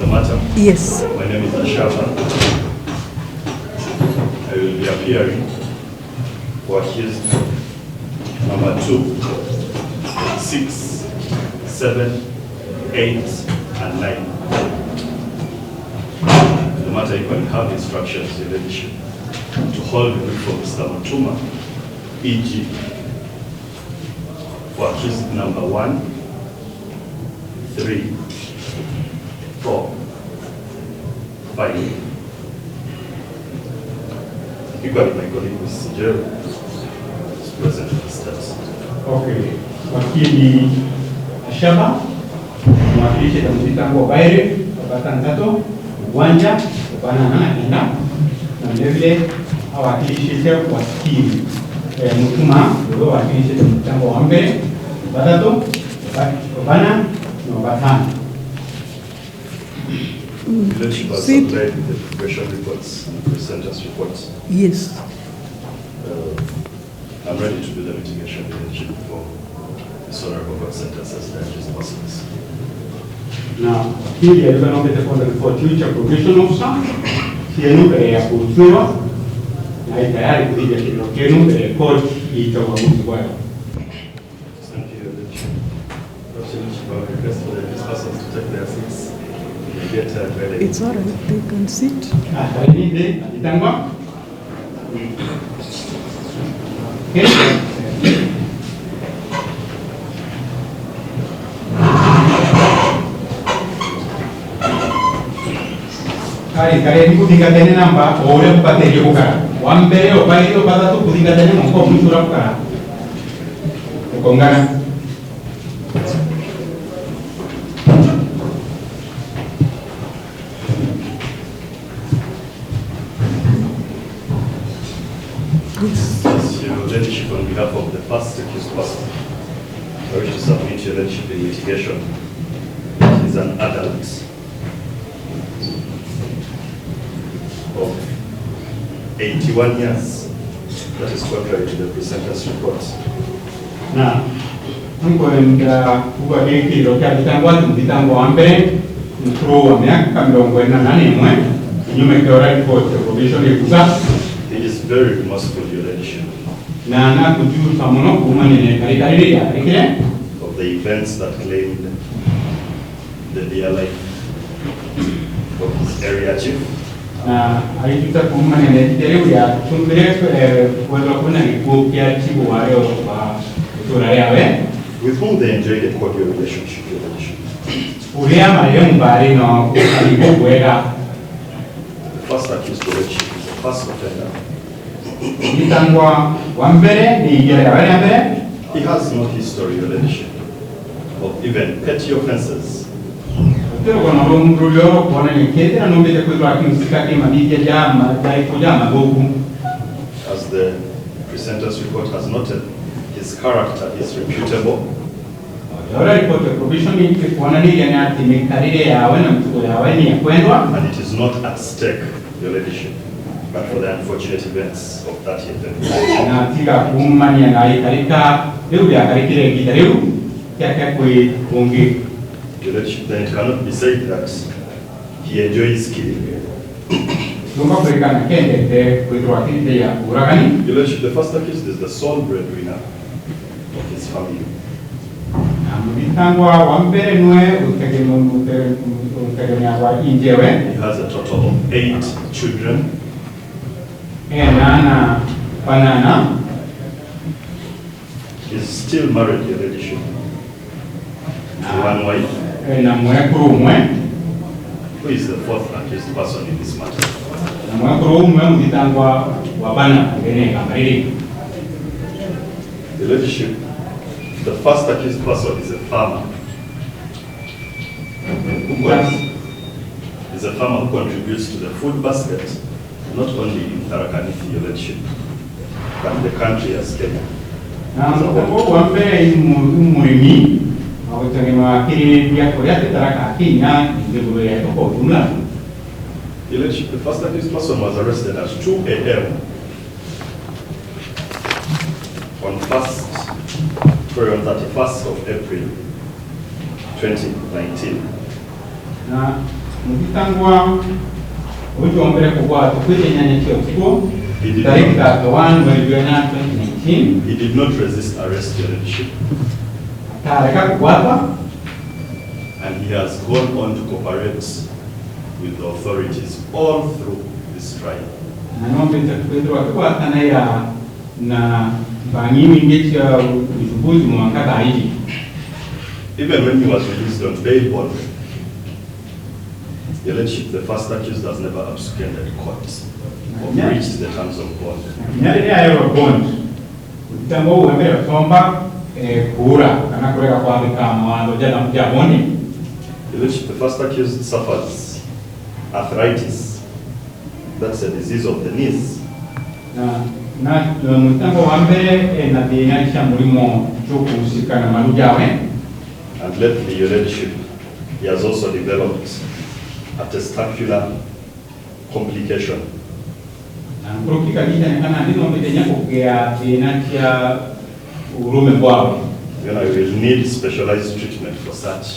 matter? Yes. My name is Ashava. I will be appearing for accused number 2, 6, 7, 8, and 9. The matter you can have instructions, Your Ladyship, to hold the brief for Mr. Matuma, e.g. for accused number 1, 3, 4, 5. Equally, my colleague, Mr. Jerry, is present at the steps. Okay. Wakili Ashaba, mwakilishe tamzitangu wa Baire, wapata nzato, uwanja, upana na ina, na vile awakilishe wakili Mutuma, wewe wakilishe tamzitangu wa Mbele, wapatato, wapana, na wapatana. The Lordship has supplied the progression reports and presenters reports. Yes. I'm ready to do the mitigation for this honorable court sentence as large as possible. Now, here you are going to get the report future progression officer. Here you are kutuwa na tayari kuja kirokeno court itawamuzi kwa. Thank you, Your Lordship. I would request for the persons to take their seats. It's all right, they can sit. Kali kutingatene namba ore kupateke kukara. Wambere opaili opatatu kutingatene mko mshura kukara. Ukongana. Yes, Your Ladyship, on behalf of the first accused person, I wish to submit Your Ladyship in mitigation. He is an adult of 81 years. That is contrary to the presenter's report. Now, I'm going to get the Capitangwa to the Tango Ambe, through a Mac, come down when an animal. You make the right for the provision of that. It is very remorseful, Your Ladyship, Nana could use someone woman in a area of the events that claimed the dear life of his area chief. I took a woman in the area to break whether I go here to with whom they enjoyed a cordial relationship, Your Ladyship. The first accused, Your Ladyship, is the first offender. He has no history, Your Ladyship, of even petty offenses. As the presenter's report has noted, his character is reputable. And it is not at stake, Your Ladyship, but for the unfortunate events of that event. Your Ladyship, then it cannot be said that he enjoys killing. Your Lordship, the first accused is the sole breadwinner of his family. He has a total of 8 children. He's still married, Your Ladyship, to one wife. Who is the fourth accused person in this matter? Your Ladyship, the first accused person is a farmer. Is a farmer who contributes to the food basket, not only in Tharaka-Nithi, Your Ladyship, but in the country as Kenya. Your Lordship, the first accused person was arrested at 2 a.m. on 31st of April 2019. mukitangwa uchombere kubwa tukwete nyanya choko He did direct not- the one when we are 2019 He did not resist arrest, Your Lordship, tareka kubwa and he has gone on to cooperate with the authorities all through this trial. na nombe takwetwa kwa kana ya na bangimi ngecha ujubuzi mwangaka hii. Even when he was released on bail bond, Your Lordship, the first accused has never absconded court or Yeah. breached the terms of bond. Nyale ya yo bond utambo uembele tomba kura kana kureka kwa kama wando jana mjaboni. Your Lordship, the first accused suffers arthritis. That's a disease of the knees. na mutambo wa mbere na dina cha mulimo chokusika na malujawe. And lately, Your Lordship, he has also developed a testicular complication. Na kurukika dina ni kana ndino mbetenya kugea dina cha urume bwawe. Then I will need specialized treatment for such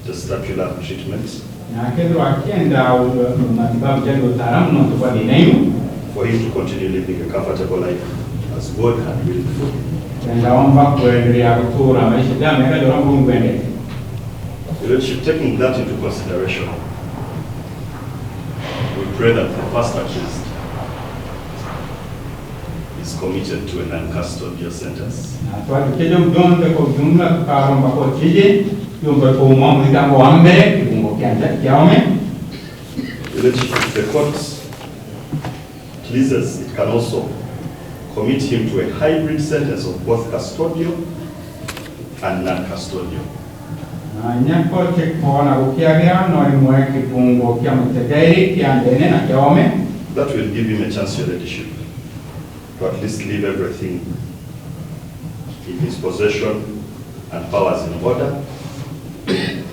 testicular treatment Na kedro akienda matibabu jadi utaalamu na kwa dina hiyo. for him to continue living a comfortable life as God had willed for him. Ndaomba kuendelea kutura maisha jamaa ya ndio Mungu ende. Your Lordship, taking that into consideration, we pray that the first accused is committed to a non-custodial sentence. Na kwa kejo mjonde kwa jumla tukaomba kwa kije yombe kwa umamu ndikambo wambe kifungo kianja kiaume. Your Lordship, if the court pleases, it can also commit him to a hybrid sentence of both custodial and non-custodial. Na nyako chekona ukiagia no imwe kifungo kia mteteri kiandene na kiaume. That will give him a chance, Your Lordship, to at least leave everything in his possession and powers in order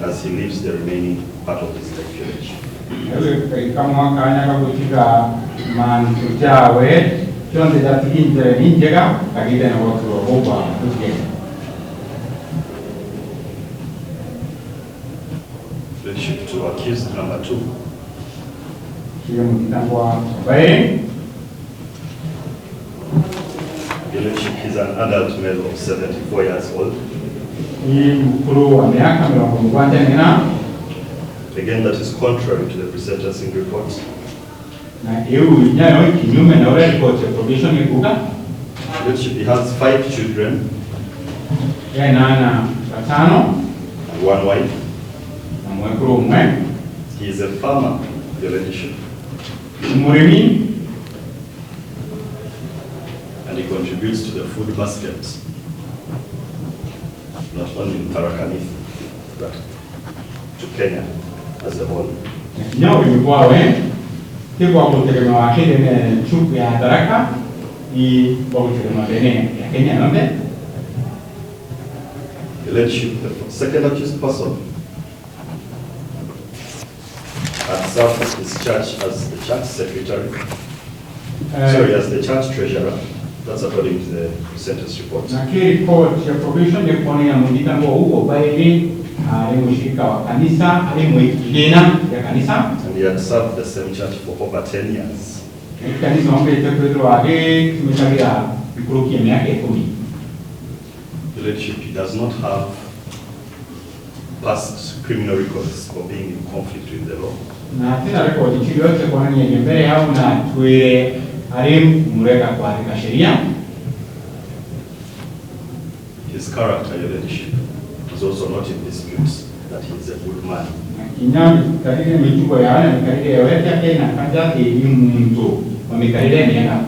as he lives the remaining part of his life, Your Lordship. Ewe kama kanya kabutika mantu jawe chonde jatikinjere ninjega kakide na watu wakoba kuke. Lordship, to accused number 2, Kiyo mkitangwa bae. Your Lordship, he's an adult male of 74 years old. Ni mkuru wa miaka 74 Again, that is contrary to the pre-sentencing report. na eu nyayo kinyume na ule report ya probation ikuka. Your Lordship, he has 5 children Ya nana watano and 1 wife. na mwekuru umwe. He is a farmer, Your Lordship, Murimi and he contributes to the food basket, not only in Tharaka Nithi, but to Kenya as a whole. nyawo imikwawe kibwa kutegemea wakile ne chuku ya Tharaka ni kwa kutegemea bene ya Kenya nombe. Your Lordship, the second accused person had served his church as the church secretary, sorry, as the church treasurer. That's according to the sentence report. Na kile report ya probation ya kuona ya mwitango huo baili alimushika wa kanisa alimwikidena ya kanisa. And he had served the same church for over 10 years. Kanisa ombe tekwezo wake kimetalia ikuruki ya miaka 10. Your Lordship, he does not have past criminal records for being in conflict with the law. Na tena rekodi chili yote kwa nini mbele au na tuile alim mureka kwa sheria. His character, Your Lordship, is also not in dispute, that he is a good man. Kinyami katika michuko ya wale mikaride ya wete yake na kanja ili mtu wa mikaride miaka.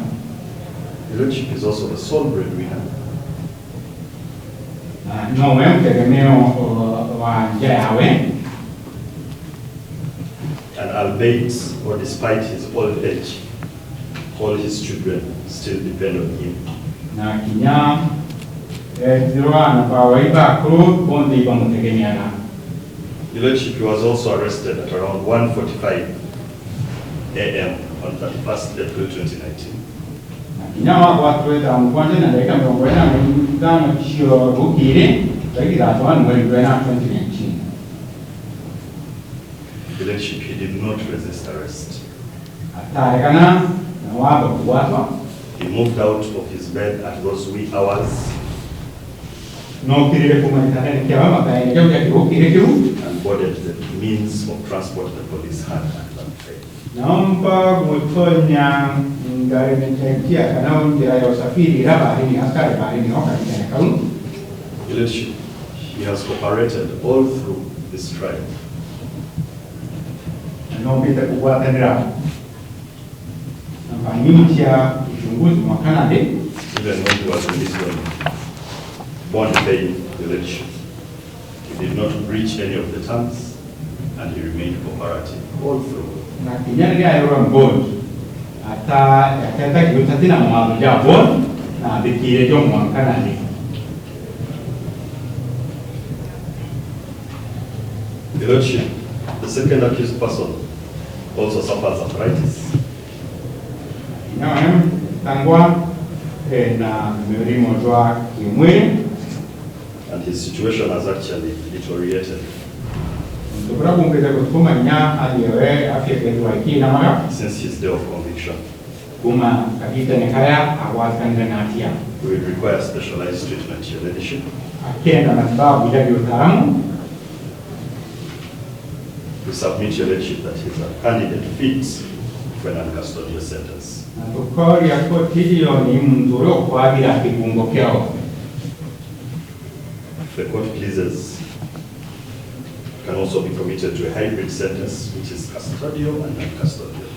Your Lordship is also the sole breadwinner. No wewe mtegemeo wa njia yawe. And albeit, or despite his old age, all his children still depend on him. Na kinyam ziroa na kwa waiba kuru bonde iba mtegemea na. Your Lordship, he was also arrested at around 1:45 a.m. on 31st April 2019. Kinyama kwa tuweza mkwanje na dakika 45 kishio rukire dakika 1 mwezi wa 2019. Your Lordship, he did not resist arrest. He moved out of his bed at those wee hours and boarded the means of transport the police had at that time. Your Lordship, he has cooperated all through this trial. Even when he was released on bond paying, Your Lordship, he did not breach any of the terms and he remained cooperative all through. Your Lordship, the second accused person also suffers arthritis. And his situation has actually deteriorated since his day of conviction. We will require specialized treatment, Your Lordship. We submit, Your Lordship, that he is a candidate fit for an uncustodial sentence. If the court pleases, can also be committed to a hybrid sentence, which is custodial and non-custodial.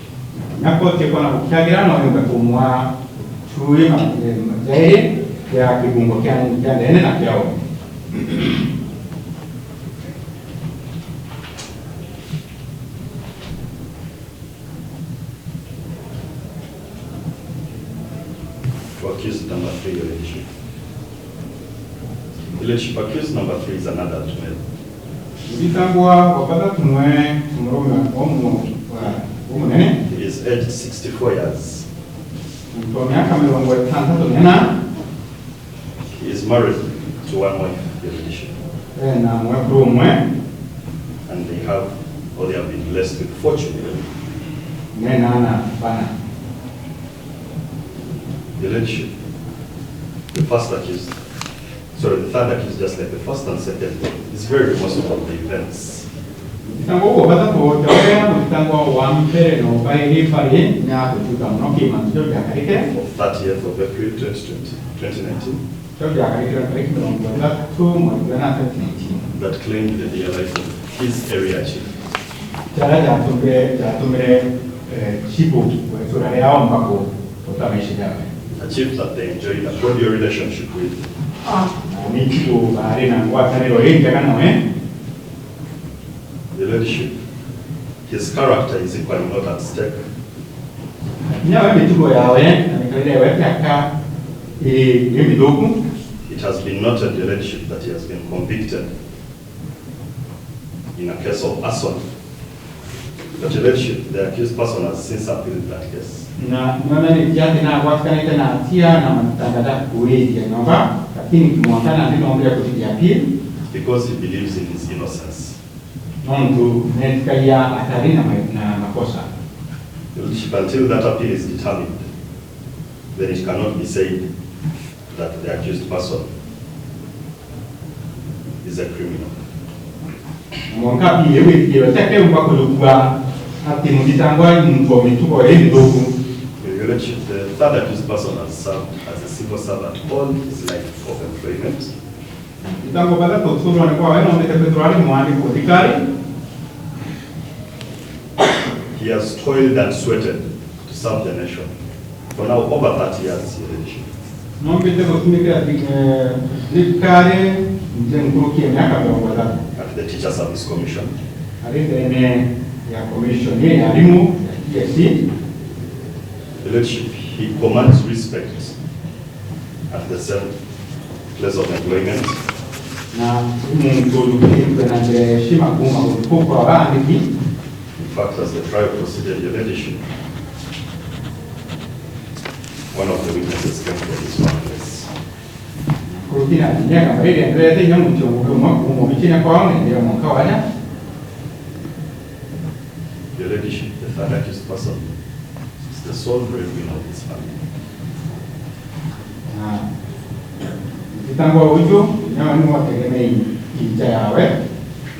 For accused number 3, Your Lordship. Your Lordship, accused number 3 is an adult male. He is aged 64 years. He is married to one wife, Your Lordship. And they have been blessed with 4 children. Your Lordship, the third accused, just like the first and second, is very remorseful of the events. Of 30th of April 2019 that claimed the dear life of his area chief. A chief that they enjoyed a cordial relationship with. Your Lordship, his character is equally not at stake. It has been noted, Your Lordship, that he has been convicted in a case of arson. But Your Lordship, the accused person has since appealed that case. Because he believes in his innocence. Your Lordship, until that appeal is determined, then it cannot be said that the accused person is a criminal. Your Lordship, the third accused person has served as a civil servant all his life of employment. He has toiled and sweated to serve the nation for now over 30 years, Your Lordship. At the Teacher Service Commission. Your Lordship, he commands respect at the same place of employment. In fact, as the trial proceeded, Your Lordship, one of the witnesses came from his workplace. Your Ladyship, the third accused person is the sole breadwinner of his family.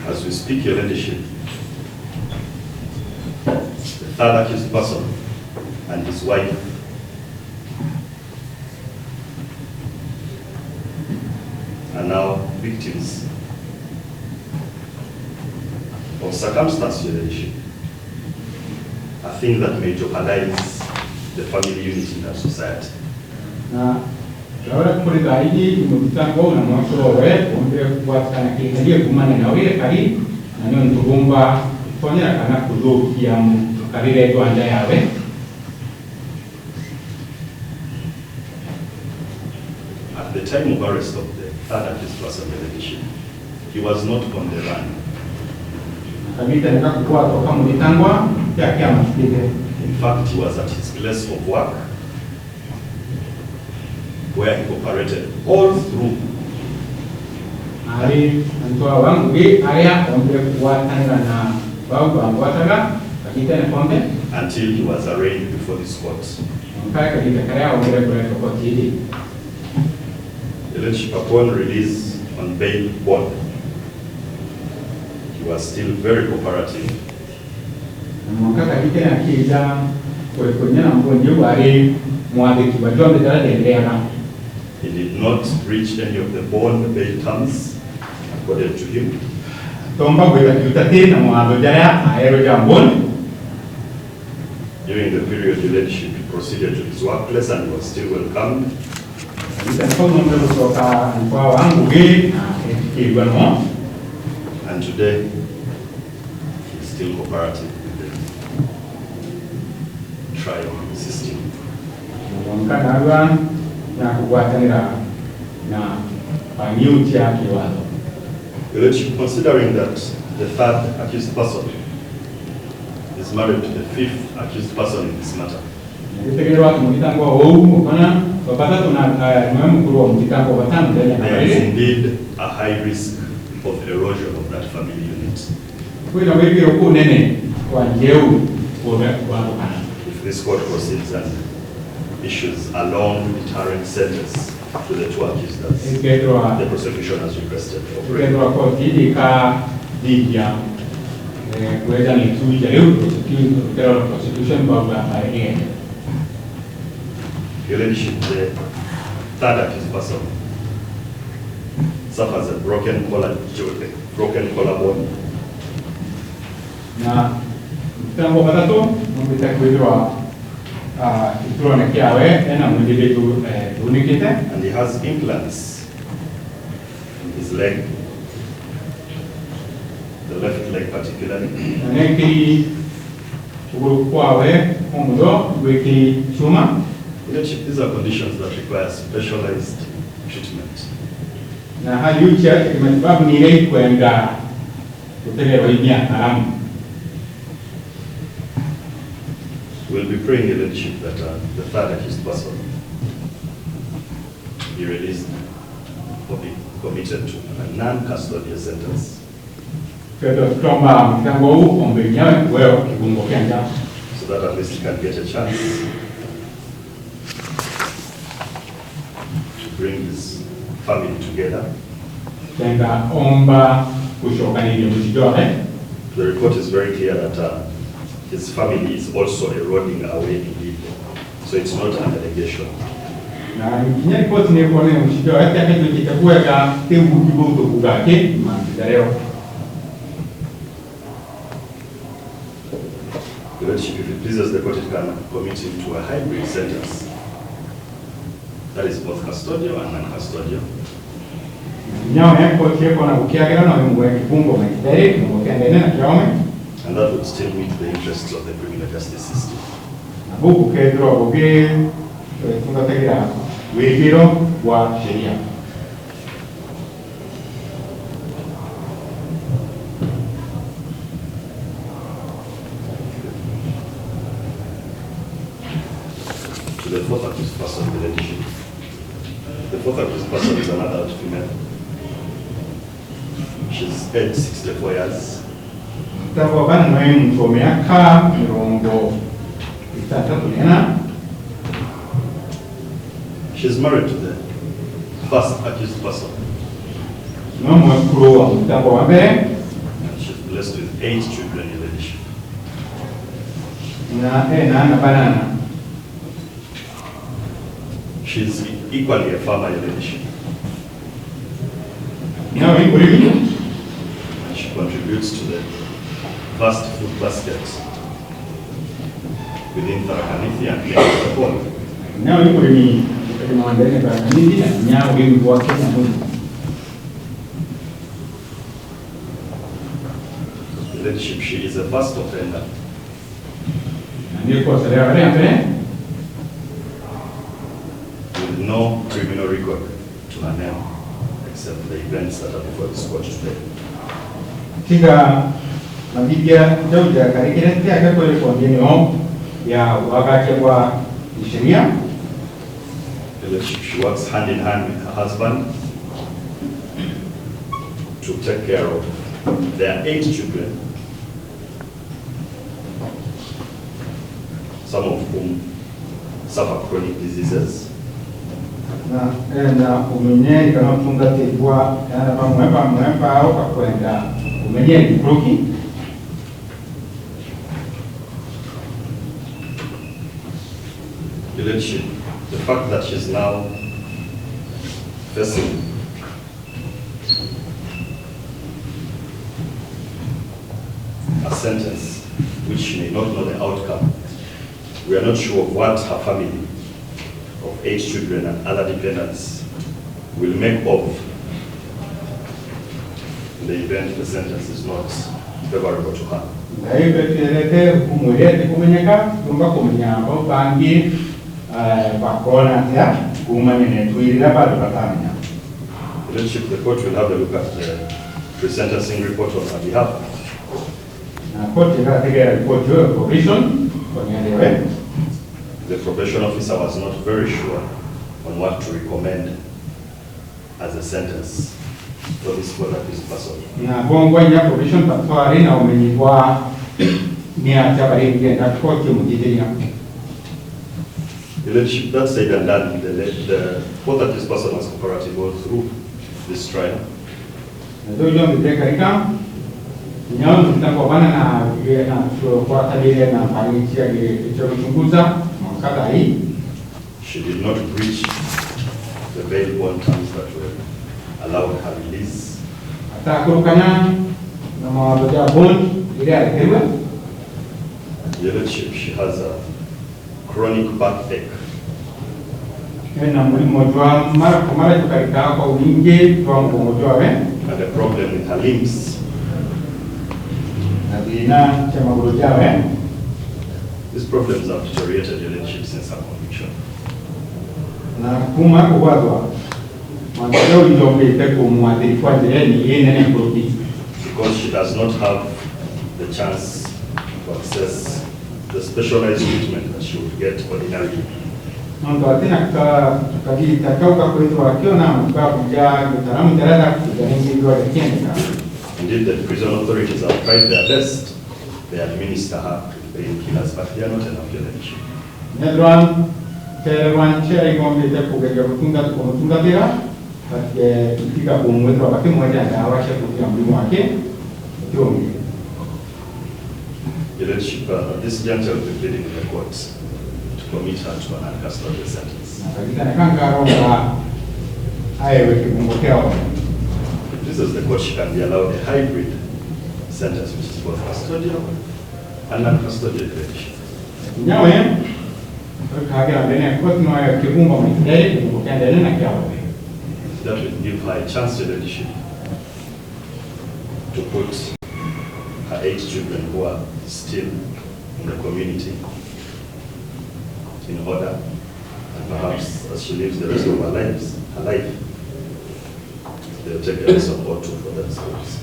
As we speak, Your Ladyship, the third accused person and his wife are now victims of circumstance, Your Ladyship, a thing that may jeopardize the family unity in our society. Ahora por el ahí me gusta una mucho ver hombre kuwatana kienyeji kumana na wile kali na nyo ntugumba fanya kana kuzo kiam kalile to anda yawe. At the time of arrest of the third accused person, Your Ladyship, he was not on the run. Kamita nikakuwa toka mulitangwa ya kiama kipige. In fact, he was at his place of work, where he cooperated all through. Ari antoa wangu ge area ombe kuwatana na babu amwataka kakita ne pombe Until he was arraigned before this court. mpaka kakita kaya ombe kwa koti hili. The Ladyship, upon release on bail bond, he was still very cooperative. Mwaka kakita na kiza kwa kunyana mgonjwa wale mwadiki wajua mbele endelea. He did not breach any of the bond bail terms according to him. Tomba bwe yutate na mwado jaya aero jambon. During the period, the Ladyship proceeded to his workplace and was still welcomed. And today, he is still cooperative with the trial system. The Ladyship, considering that the third accused person is married to the fifth accused person in this matter, there is indeed a high risk of erosion of that family unit. If this court proceeds and issues a long deterrent sentence to the two accusers, the prosecution has requested for bail. Your Ladyship, the third accused person suffers a broken collarbone. And he has implants in his leg, the left leg particularly. Leadership, these are conditions that require specialized treatment. We'll be praying, Your Ladyship, that the third accused person be released or be committed to a non-custodial sentence, so that at least he can get a chance to bring his family together. The report is very clear that his family is also eroding away indeed, so it's not an allegation. Your Lordship, if it pleases the court, it can commit him to a hybrid sentence. That is both custodial and non-custodial. And that would still meet the interests of the criminal justice system. To the fourth accused person, the Ladyship. The fourth accused person is an adult female. She's aged 64 years. Mtambo bana nawe mtu wa miaka mirongo itandatu n'ena. She's married to the first accused person. Mama mkuru wa mtambo wa mbele. And she's blessed with 8 children in leadership. Na banana. She's equally a farmer in leadership. Now in Bolivia. And she contributes to the vast food basket within Tharakanithi and Lenient. Now in Bolivia. Mwandene kwa kanini na nyao wengi wa Kenya mwini. Leadership, she is a vast offender. Ndiyo kwa salea wale ambaye with no criminal record to her name except the events that are before this court today. Tika mabibia jauja karikira tia kakole kwa mjenio ya wakati kwa sheria. She works hand in hand with her husband to take care of their 8 children, some of whom suffer chronic diseases. Na umenye kama tunga tebwa yana mwemba au kakwenda umenye nikroki. The fact that she's now facing a sentence which she may not know the outcome. We are not sure of what her family of 8 children and other dependents will make of in the event the sentence is not favorable to her. The court will have a look at the pre-sentencing report on her behalf. The probation officer was not very sure on what to recommend as a sentence for this person. That said and done, the court that this person was cooperative all through this trial. She did not breach the bail bond terms that were allowed her release. She has a chronic backache. And a problem with her limbs. These problems have deteriorated your relationship since her conviction. Because she does not have the chance to access the specialized treatment that she would get ordinarily. Indeed, the prison authorities have tried their best. They administer her painkillers, but they are not enough relationship. At this juncture, we'll be pleading with the court to commit her to an uncustodial sentence. If this is the court, she can be allowed a hybrid sentence, which is both custodial and non-custodial detention. That will give her a chance to leadership to put her 8 children who are still in the community in order, and perhaps as she lives the rest of her life, they'll take a lesson or 2 for themselves.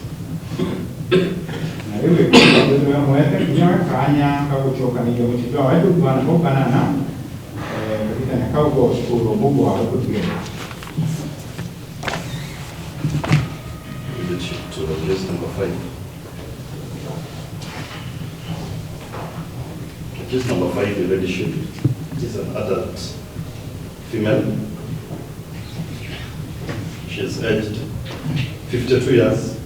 Leadership to the list number 5. Case number 5, your ladyship, is an adult female. She is aged 52 years.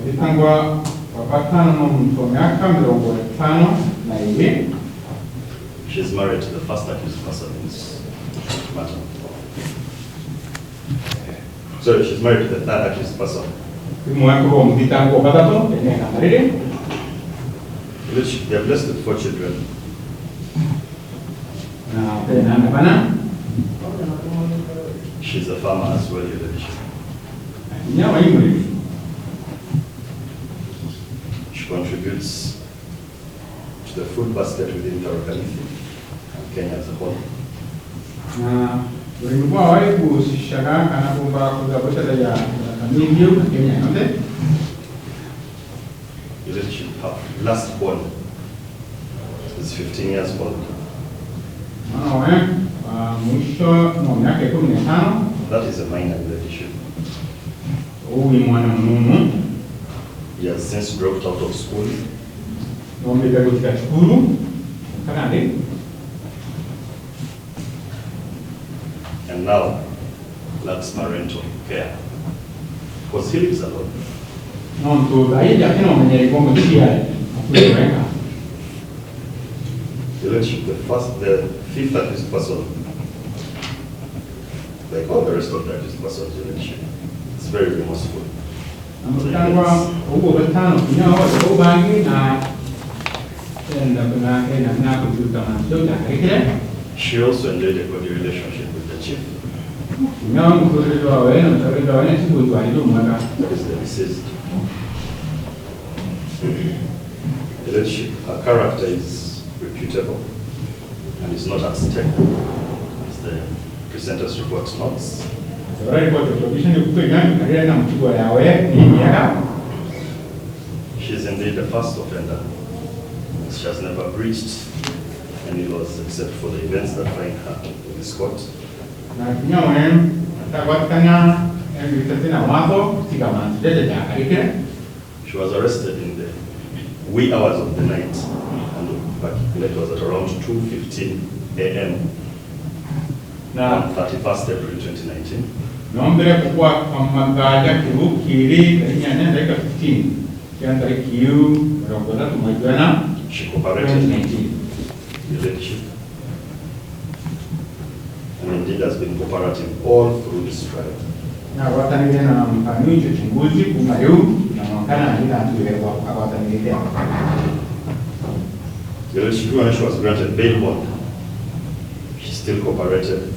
Itangwa wapatano n'omuntu myaka 52 She is married to the first accused person in this matter. Sorry, she's married to the third accused person. They are blessed with 4 children. She's a farmer as well, your ladyship. She contributes to the food basket within Tharaka-Nithi and Kenya as a whole. Your ladyship, her last born is 15 years old. That is a minor, your ladyship. He has since dropped out of school. And now lacks parental care. Because he lives alone. Your ladyship, the fifth accused person, like all the rest of the accused persons, your ladyship, is very remorseful. She also enjoyed a good relationship with the chief. That is the deceased. The ladyship, her character is reputable and is not at stake, as the presenter's report notes. She is indeed the first offender. She has never breached any laws except for the events that find her in this court. She was arrested in the wee hours of the night, and it was at around 2:15 a.m. on 31st April 2019. She cooperated, your ladyship, and indeed has been cooperating all through this trial. Your ladyship, when she was granted bail bond, she still cooperated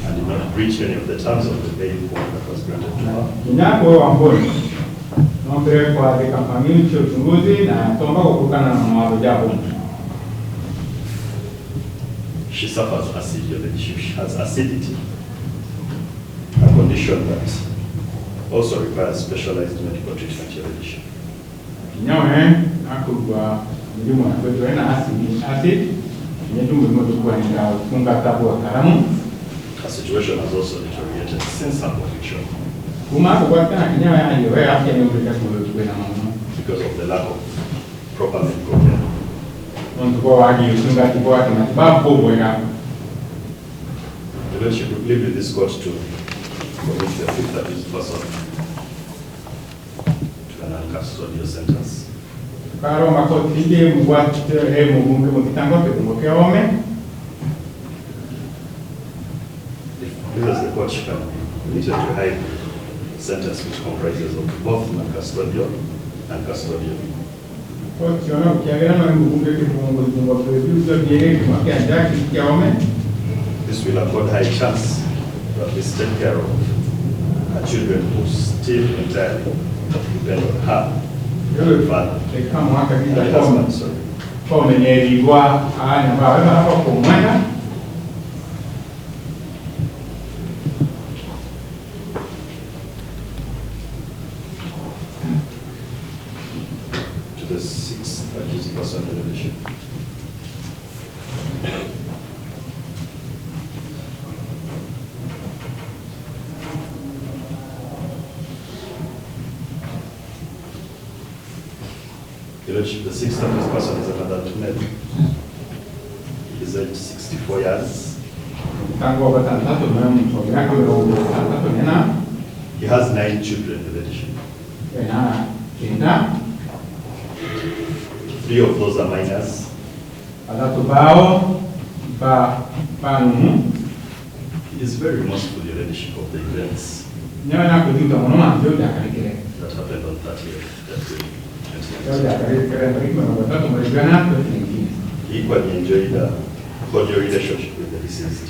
and did not breach any of the terms of the bail bond that was granted to her. She suffers acid, your ladyship. She has acidity, a condition that also requires specialized medical treatment, your ladyship. Her situation has also deteriorated since her conviction because of the lack of proper medical care. The ladyship will live in this court to commit the fifth accused person to an uncustodial sentence. This is the court, she can be committed to a high sentence which comprises of both non-custodial and custodial. This will afford her a chance to at least take care of her children who still entirely depend on her, her father, and her husband, sorry. To the sixth accused person in the leadership. The sixth accused person is another male. is aged 64 years. He has 9 children in addition. 3 of those are minors. He is very remorseful in leadership of the events that happened on 30th April 2019. He equally enjoyed a cordial relationship with the deceased.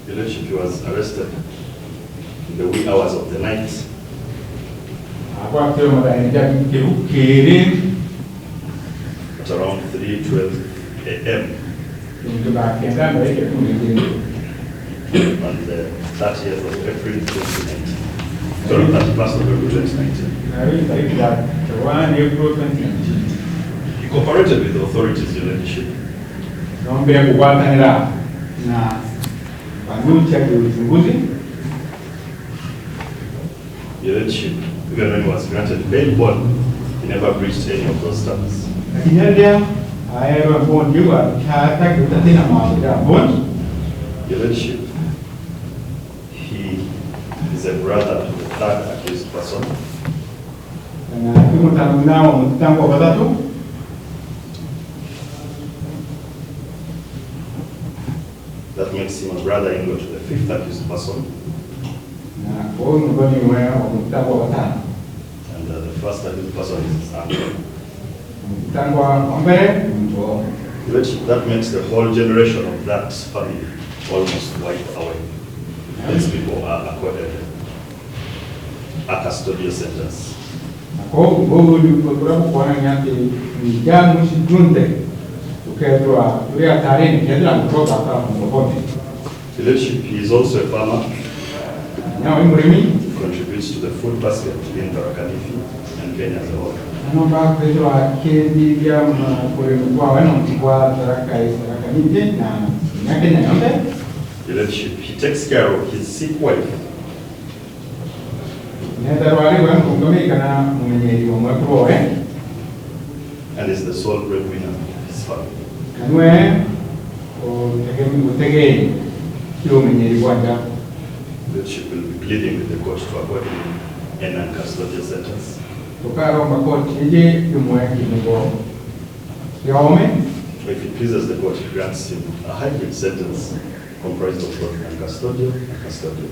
The leadership was arrested in the wee hours of the night. At around 3:12 a.m. on the 30th of April 2019. Sorry, 31st of April 2019. He cooperated with the authorities in leadership. The leadership, even when he was granted bail bond, he never breached any of those terms. The leadership, he is a brother to the third accused person. That makes him a brother-in-law to the fifth accused person. And the first accused person is his uncle. That makes the whole generation of that family almost wiped away. These people are accorded a custodial sentence. The leadership, he is also a farmer. He contributes to the food basket in Barakanifi and Kenya as a whole. The leadership, he takes care of his sick wife. And is the sole breadwinner of his family. The leadership will be pleading with the court to accord him a non-custodial sentence. If it pleases the court, it grants him a hybrid sentence comprised of both non-custodial and custodial.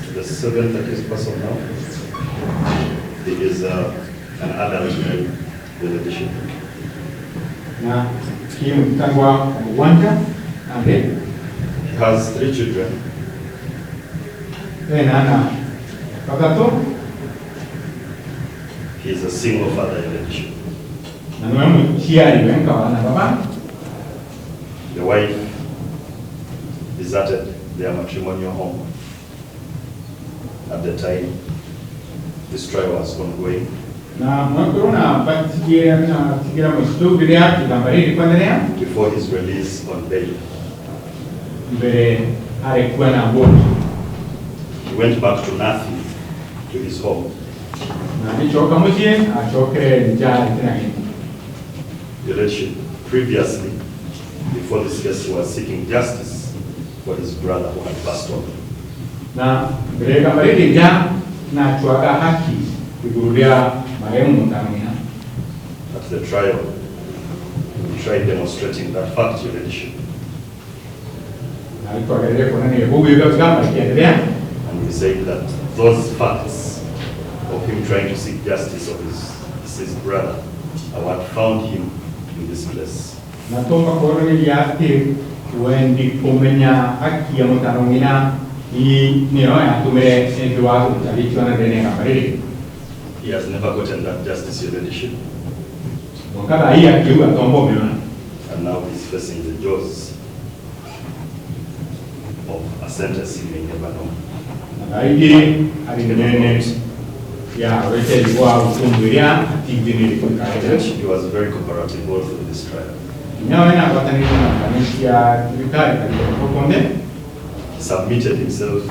To the seventh accused person now, he is an adult male with leadership. He has 3 children. He is a single father in leadership. The wife deserted their matrimonial home at the time this trial was ongoing. Before his release on bail. He went back to Nathi, to his home. The leadership, previously, before this case, he was seeking justice for his brother who had passed on. At the trial, we tried demonstrating that fact, your leadership. And we said that those facts of him trying to seek justice of his brother are what found him in this place. He has never gotten that justice, your leadership. And now he's facing the jaws of a sentence he may never know. He was very cooperative all through this trial. He submitted himself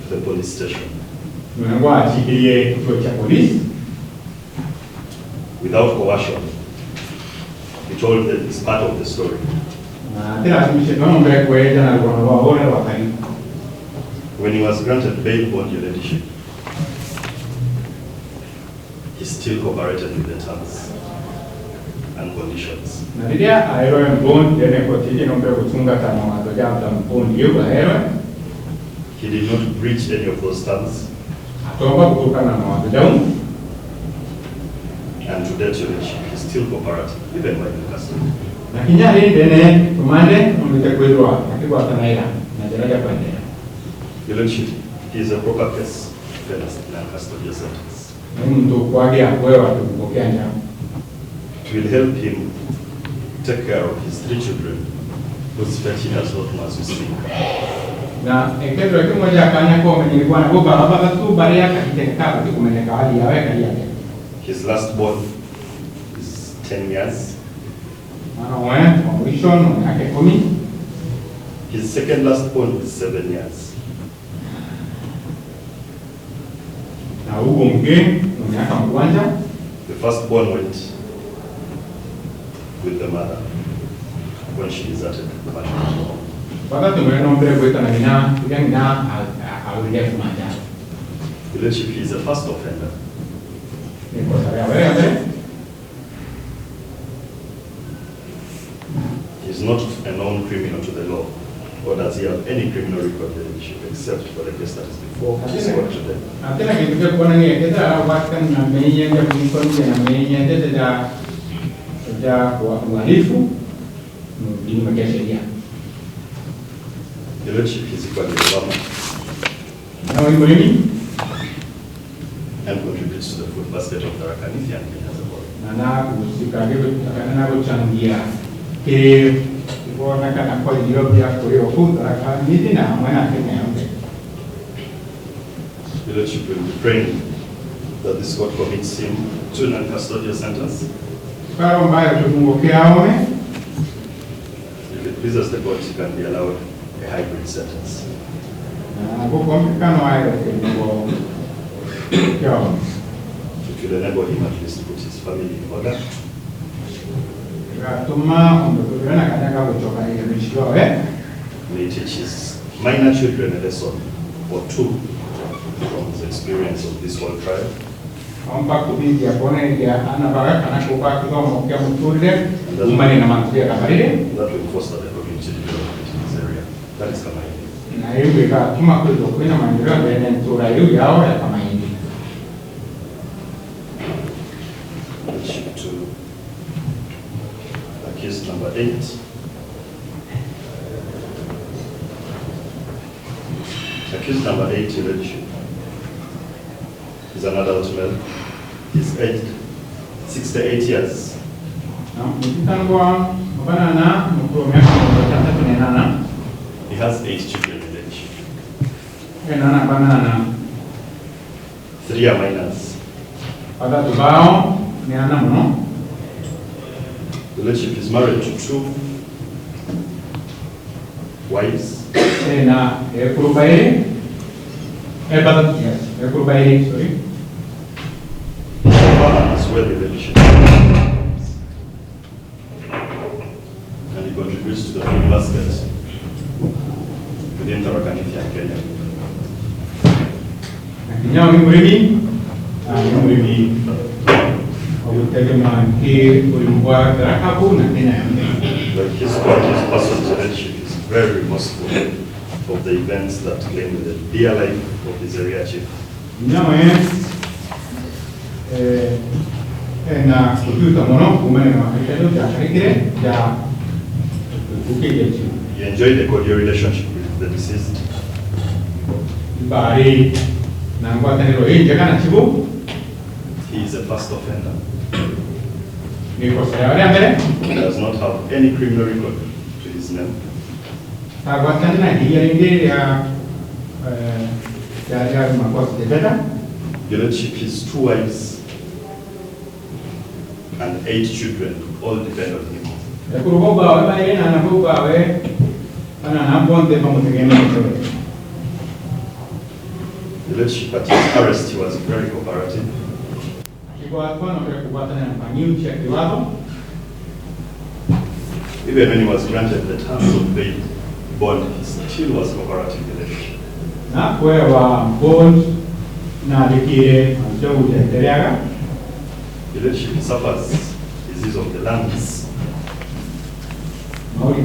to the police station without coercion. He told that it's part of the story. When he was granted bail bond, your ladyship, he still cooperated with the terms and conditions. He did not breach any of those terms. And to that, your ladyship, he still cooperated, even when in custody. Your ladyship, he is a proper case defense in a custodial sentence. It will help him take care of his 3 children whose fate he has not as we speak. His last born is 10 years. His second last born is 7 years. The first born went with the mother when she deserted the maternity home. The leadership is a first offender. He is not a known criminal to the law, or does he have any criminal record in the leadership except for the case that is before this court today? The leadership is equally development and contributes to the food basket of the Rakanithian as a whole. The leadership will be praying that this court commits him to a non-custodial sentence. If it pleases the court, he can be allowed a hybrid sentence. It will enable him at least to put his family in order. May he teach his minor children a lesson or 2 from his experience of this whole trial. And that will foster the community development in this area. That is Kamaini. Leadership to accused number 8. Accused number 8, your leadership, is an adult male. He's aged 68 years. He has 8 children in leadership. 3 are minors. The leadership is married to 2 wives. As well, the leadership. And he contributes to the food basket within Tarakanithia and Kenya. His personal leadership is very remorseful of the events that claim the dear life of his area chief. He enjoyed a cordial relationship with the deceased. He is a first offender. He does not have any criminal record to his name. Your lordship, his 2 wives and 8 children all depend on him The Kuruba, by Anabuba, and an abundant from the game. The leadership at his arrest, he was very cooperative. He was one of the Kubatan and new check the level. Even when he was granted the terms of bail bond, he still was cooperative with the leadership. Not where bond, not the key, and so the Teriaga. The leadership suffers disease of the lungs. And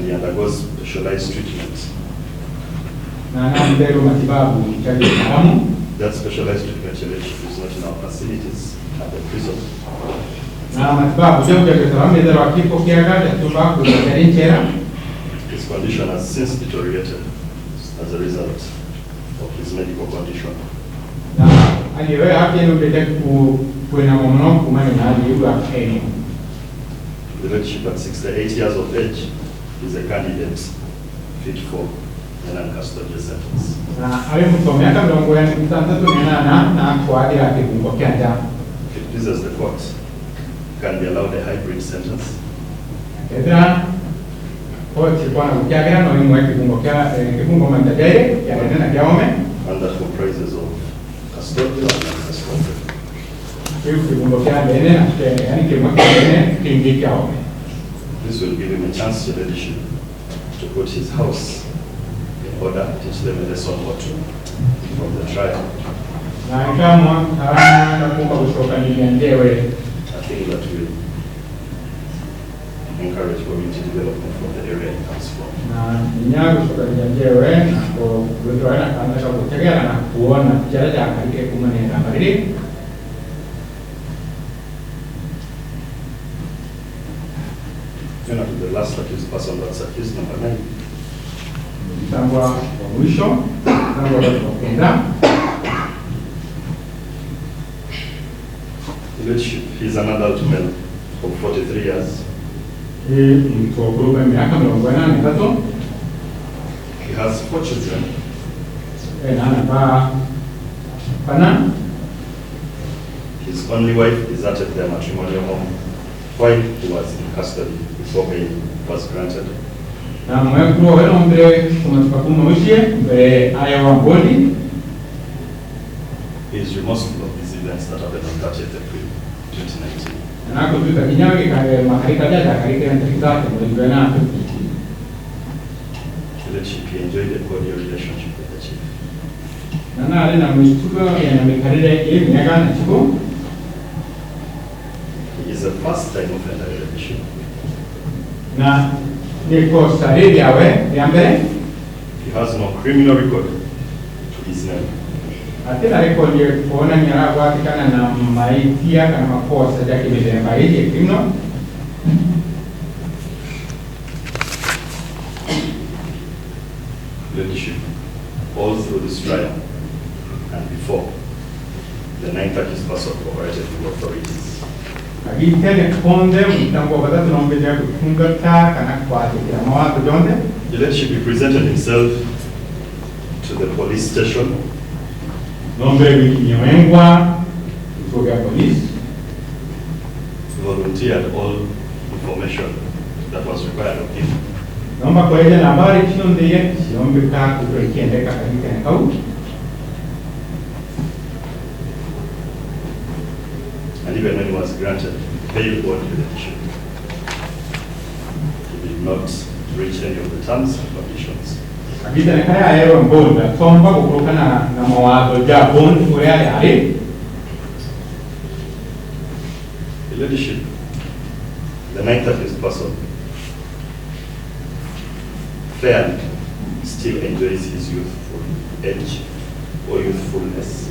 he undergoes specialized treatment. That specialized treatment is not in our facilities at the prison. His condition has since deteriorated as a result of his medical condition. The leadership at 68 years of age is a candidate fit for a non-custodial sentence. If it pleases the court, can be allowed a hybrid sentence. And that comprises of custodial and non-custodial. This will give him a chance to leadership to put his house in order, teach them a lesson or two from the trial. I think that will encourage community development from the area he comes from. The last accused person, that's accused number 9. Leadership, he's an adult male of 43 years. He has 4 children. His only wife deserted their matrimonial home while he was in custody before bail was granted. He is remorseful of these events that happened on 30th April 2019. The leadership, he enjoyed a cordial relationship with the chief. He is a first-time offender in the leadership. He has no criminal record to his name. Leadership, all through this trial and before, the 9th accused person cooperated with authorities. The leadership, he presented himself to the police station. Volunteered all information that was required of him. And even when he was granted bail bond with the leadership, he did not reach any of the terms and conditions. The leadership, the 9th accused person, fairly still enjoys his youthful age or youthfulness.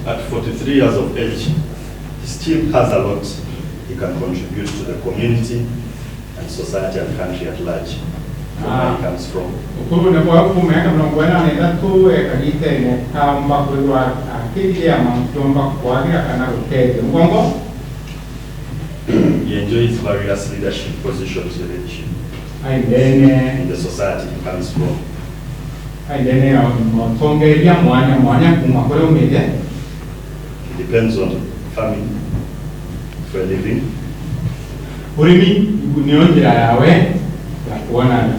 At 43 years of age, he still has a lot he can contribute to the community and society and country at large, from where he comes from. He enjoys various leadership positions in leadership in the society he comes from. He It depends on farming for a living. Urimi niyo njira yawe ya kuona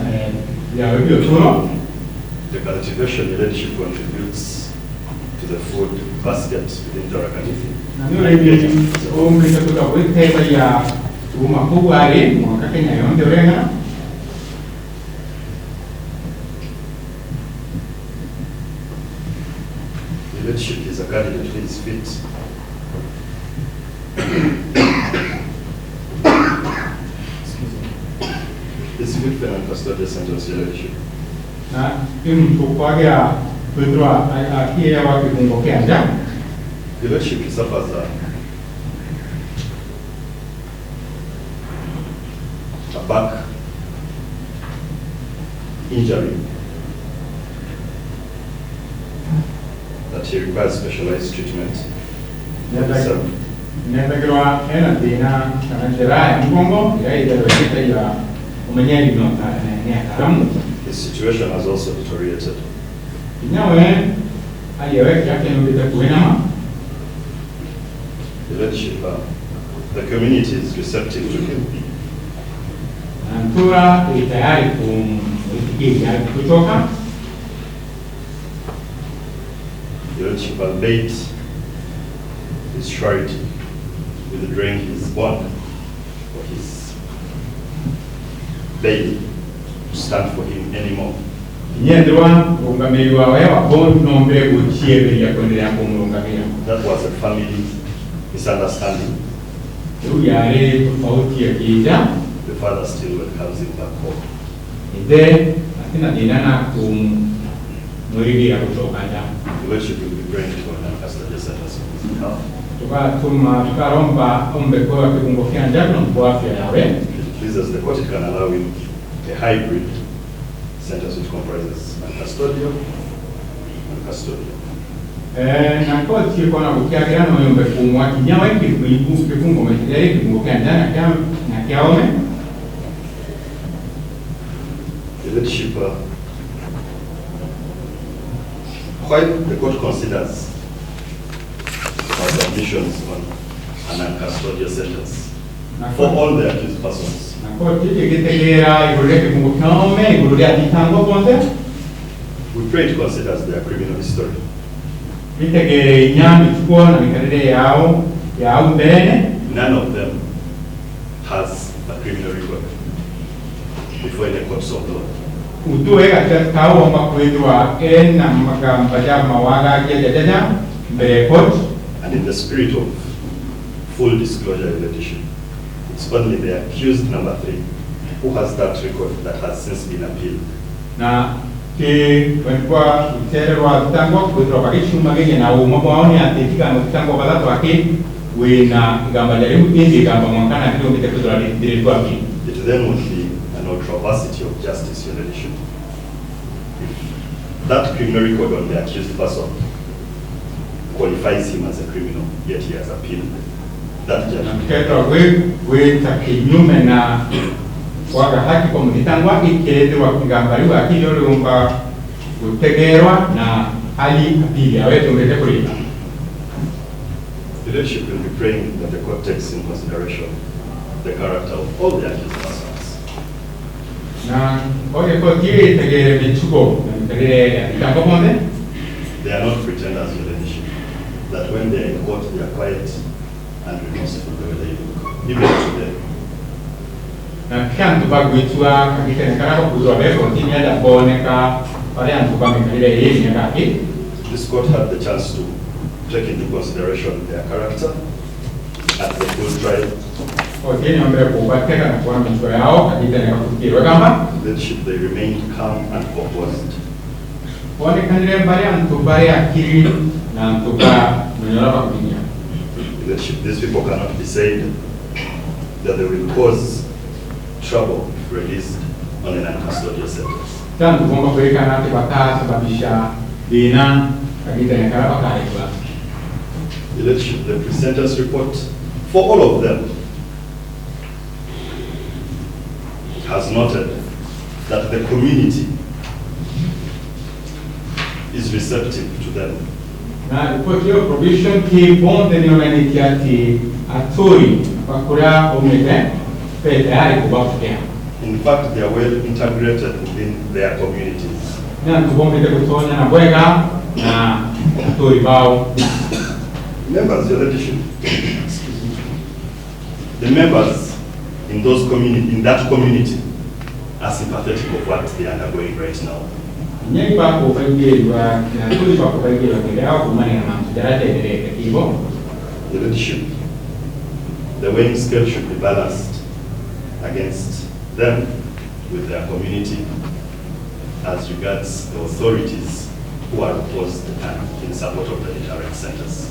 yawe bioturo. The cultivation leadership contributes to the food basket within Tarakaniti. Na ndio hivi umri kutoka kwa taifa ya umakubwa ali mwaka Kenya yote urenga. Leadership is a candidate who is fit. Is fit for non-custodial sentence leadership. Na mtu kwa ya Pedro akia wake kumbokea njama. Leadership suffers a back injury that he requires specialized treatment. Nenda ena dina kanajera mgongo ya ile ya umenyani no karamu. His situation has also deteriorated. Nyawe aliyewe yake ndio kuena. The leadership, the community is receptive to him. Antura tayari kumsikia kutoka. The leadership albeit is tried withdrawing his bond or his bail to stand for him anymore. Nyendwa ungameliwa wewa bond nombe uchiebe ya kuendelea kumrungamia. That was a family misunderstanding. Yale tofauti ya kija. The father still welcomes him back home. Ide atina dinana kumuridi ya kutoka njama. The leadership will be praying for an custodial sentence on his behalf. Tukaromba ombe kwa kibungokea njama kwa afya yawe. Please, as the court, it can allow him a hybrid sentence which comprises non-custodial and custodial. Na koti kuna ukiagira na ombe kumwa kinyawa kifungo mejeri kibungokea njama na kiaome. The leadership, while the court considers our submissions on an uncustodial sentence for all the accused persons, we pray it considers their criminal history. None of them has a criminal record before the courts of law. And in the spirit of full disclosure in addition, it's only the accused number 3 who has that record that has since been appealed. Na ke kwa uterwa tangwa kwa bakishu magenge na umabaoni atetika mtangwa badatu wake wena gamba jaribu ingi gamba mwangana kilo mtekuzwa directwa ki. It then would be an ultraversity of justice in addition. That criminal record on the accused person qualifies him as a criminal, yet he has appealed that judgment. We takinyume na waka haki kwa mtangwa ikete wa kingambaliwa akili rumba kutegerwa na hali apili awetu ngete kulipa. The leadership will be praying that the court takes in consideration the character of all the accused persons. Na oye kwa kiri tegere bichuko tegere itango monde. They are not pretenders, your leadership, that when they are in court they are quiet and remorseful the way they look, even today. Na kiantu bagwitwa kakite nekara kuzwa beko tinya da boneka pale antu bamekalile yeye nyakaki. This court had the chance to take into consideration their character at the full trial. Otini ombe kubateka na kwa mchwa yao kakite nekakutikirwe kama. Leadership, they remained calm and composed. One kanile bari antu bari akili na antu ba mnyora bakunya. Leadership, these people cannot be said that they will cause trouble if released on an uncustodial sentence. Tanto bomba kweka na tibata sababisha dina kakite nekara bakaikwa. The leadership, the pre-sentence report for all of them has noted that the community is receptive to them Na ripoti hiyo provision ki bonde ni onani kiati atoi pakura omete pe tayari kubafia. In fact, they are well integrated within their communities. Na tubombe kutonya na bwega na atoi bao. Members, your leadership. The members in that community are sympathetic of what they are undergoing right now. Nyai bako pagirwa na tuli bako pagirwa kaya kumani na mamsujarate dereke kibo. The leadership, the weighing scale should be balanced against them with their community as regards the authorities who are opposed and in support of the deterrent centers.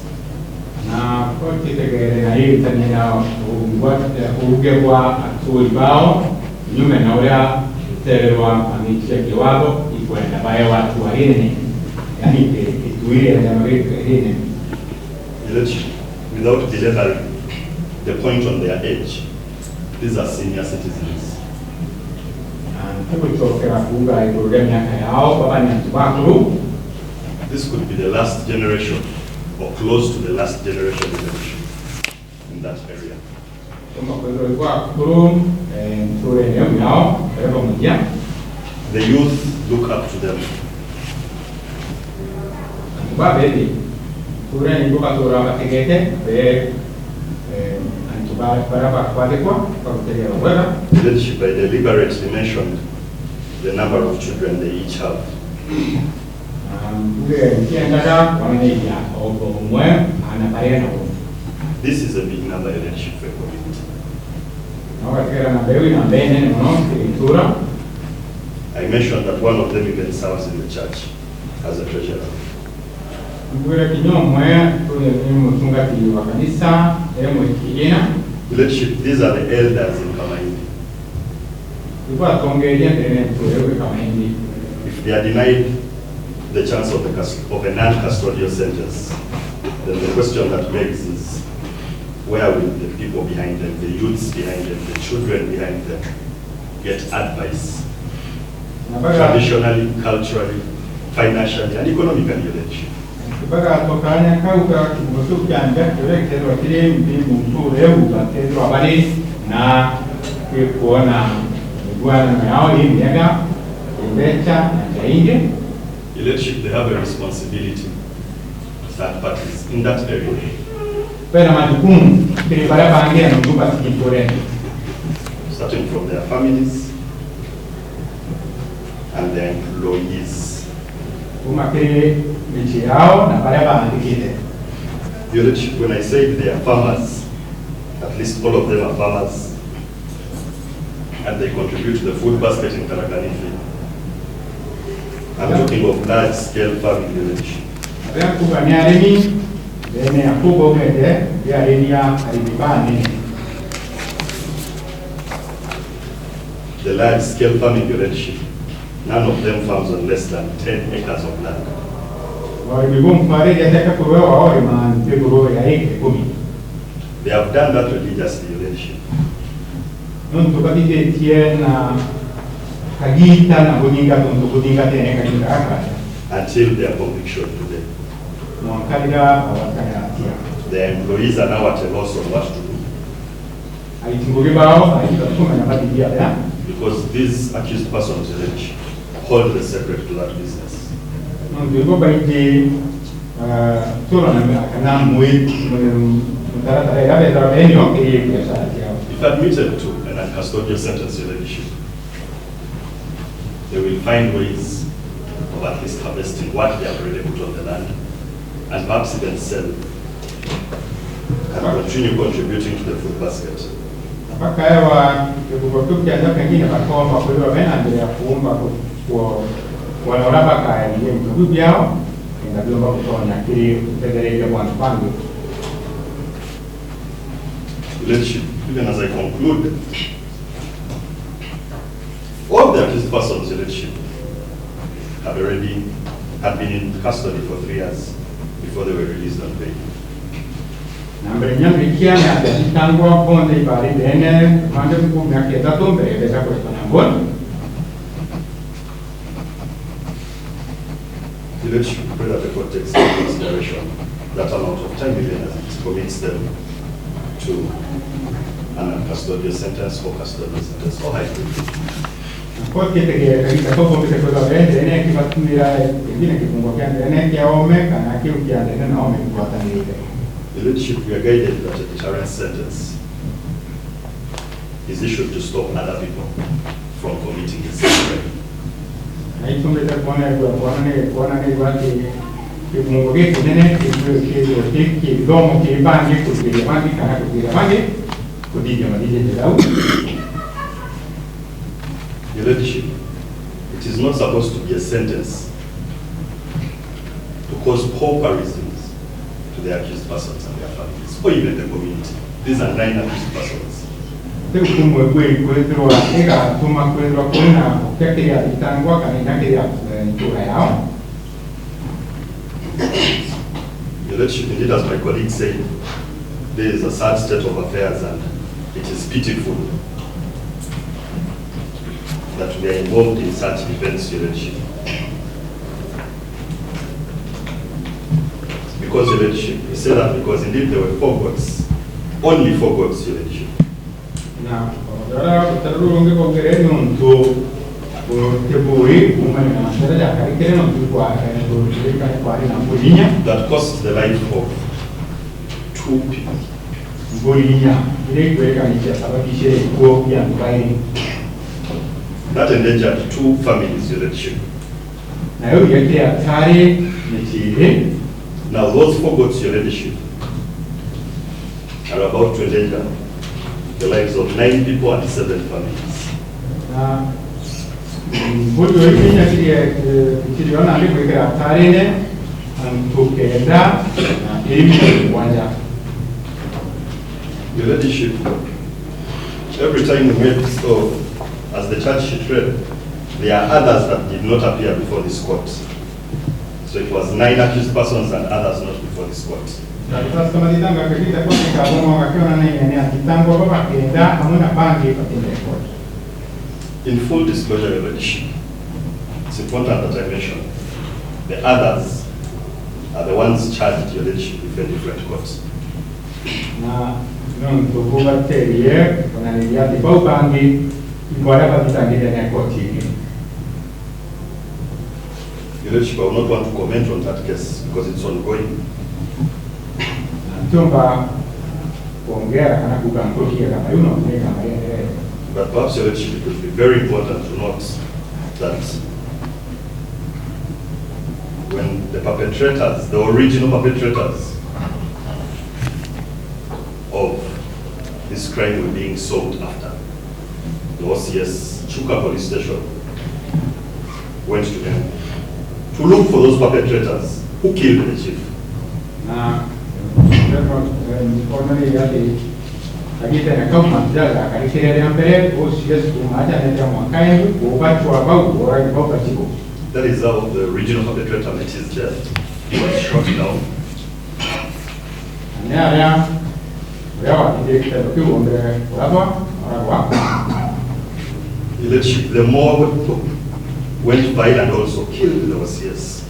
Na kwa kitegere na hii tanyana ugewa atui bao nyume na urea terwa amichia kiwabo ikuenda bae watu wa hini yani ituile ya marika hini. Without belaboring the point on their age, these are senior citizens. This could be the last generation or close to the last generation in that area. The youth look up to them. Leadership, I deliberately mentioned the number of children they each have. This is a big number of leadership for a community. I mentioned that one of them even serves in the church as a treasurer. Leadership, these are the elders in Kamaindi. If they are denied the chance of a non-custodial sentence, then the question that begs is, where will the people behind them, the youths behind them, the children behind them, get advice? Traditionally, culturally, financially, and economically, leadership. Leadership, they have a responsibility, third parties in that area. Starting from their families and their employees. Leadership, when I say they are farmers, at least all of them are farmers, and they contribute to the food basket in Karaganifi. I'm talking of large-scale farming village. The large-scale farming village, none of them farms on less than 10 acres of land. They have done that religiously, leadership. Until their conviction today. Their employees are now at a loss on what to do. Because these accused persons hold the secret to that business. If admitted to an uncustodial sentence, leadership, they will find ways of at least harvesting what they have already put on the land, and perhaps even sell, and continue contributing to the food basket. Leadership, even as I conclude, all the accused persons in leadership had been in custody for 3 years before they were released on bail. Village should pray that the court takes into consideration that amount of time even as it commits them to an custodial sentence or custodial sentence or hybrid. Koti katika koko kwa vende ene kibatumira ingine kifungo kyande ene kyaome kana kiu kyande na ome kuwatanire. Village, we are guided that a deterrent sentence is issued to stop other people from committing the same crime. Na itumeta kuona ni watu kifungo kile nene kidomo kibangi kusikia bangi kana kusikia bangi kudija madije jao. Your Ladyship, it is not supposed to be a sentence to cause pauperism to the accused persons and their families, or even the community. These are 9 accused persons. Your Ladyship, indeed, as my colleague said, there is a sad state of affairs and it is pitiful that we are involved in such events, Your Ladyship. Because, Your Ladyship, we say that because indeed there were 4 gods, only 4 gods, Your Ladyship. Now, that cost the life of 2 people. That endangered 2 families, Your Ladyship. Now those 4 goats, Your Ladyship, are about to endanger the lives of 9 people and 7 families. Your Ladyship, every time we met, so as the charge sheet read, there are others that did not appear before this court. So it was 9 accused persons and others not before this court. In full disclosure, Your Ladyship, it's important that I mention the others are the ones charged, Your Ladyship, with a different court. Your Lordship, I will not want to comment on that case because it's ongoing. But perhaps, Your Lordship, it would be very important to note that when the perpetrators, the original perpetrators of this crime were being sought after, the OCS Chuka police station went to them to look for those perpetrators who killed the chief. That is how the original perpetrator met his death. He was shot down. The more went violent also killed the OCS.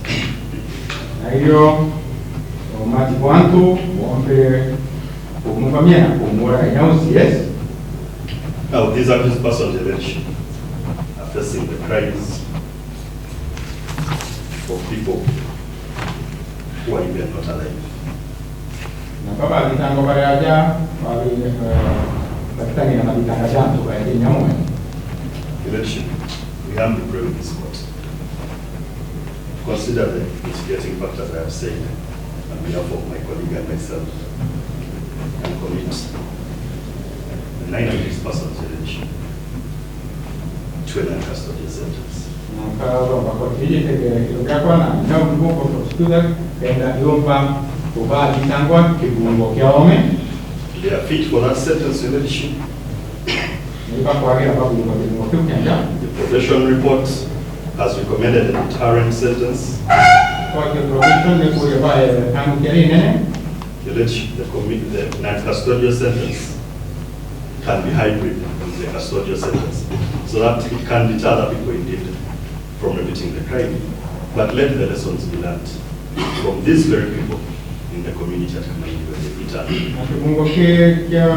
Now these accused persons are facing the crimes of people who are even not alive. Your Lordship, we humbly pray with this court. Consider the mitigating factors I have said on behalf of my colleague and myself, and commit the 9 of these persons, Your Lordship, to an uncustodial sentence. They are fit for that sentence, Your Lordship. The probation report has recommended a deterrent sentence. Your Lordship, the non-custodial sentence can be hybrid with the custodial sentence, so that it can deter other people indeed from repeating the crime. But let the lessons be learned from these very people in the community at Kamaini when they return. Akifungo kia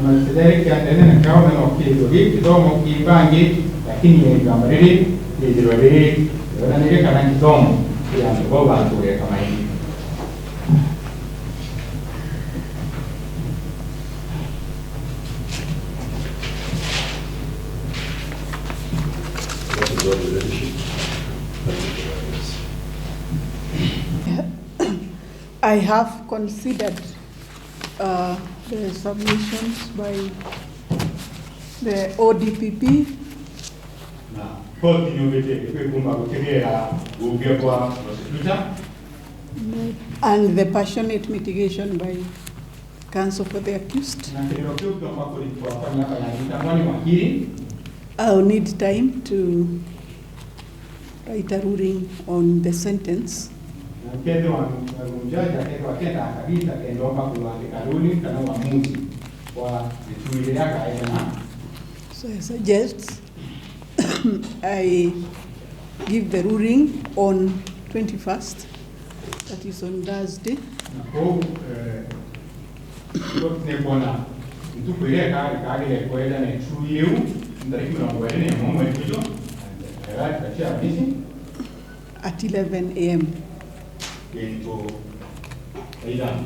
masidari kia ndene na kao na wakizuri kidomo kibangi lakini yengambariri yejirwaliri yonanire kana kidomo ya mboga atuwe Kamaini. That is all the leadership. I have considered the submissions by the ODPP Na koti nyongete kumba kutegea ubia kwa prosecutor and the passionate mitigation by counsel for the accused. na kero kio kwa kulifanya hapa ya mtangani wakili. I'll need time to write a ruling on the sentence. Mkendo wa mjaji akenda wakenda kabisa kendomba kuandika ruling kana uamuzi kwa vituile yake aina. So I suggest I give the ruling on 21st, that is on Thursday. Na kwa kwa bona mtukuile kage kwenda na tuyu ndari kuna ngwene momo etujo and kachia bisi At 11 a.m. into Aidan.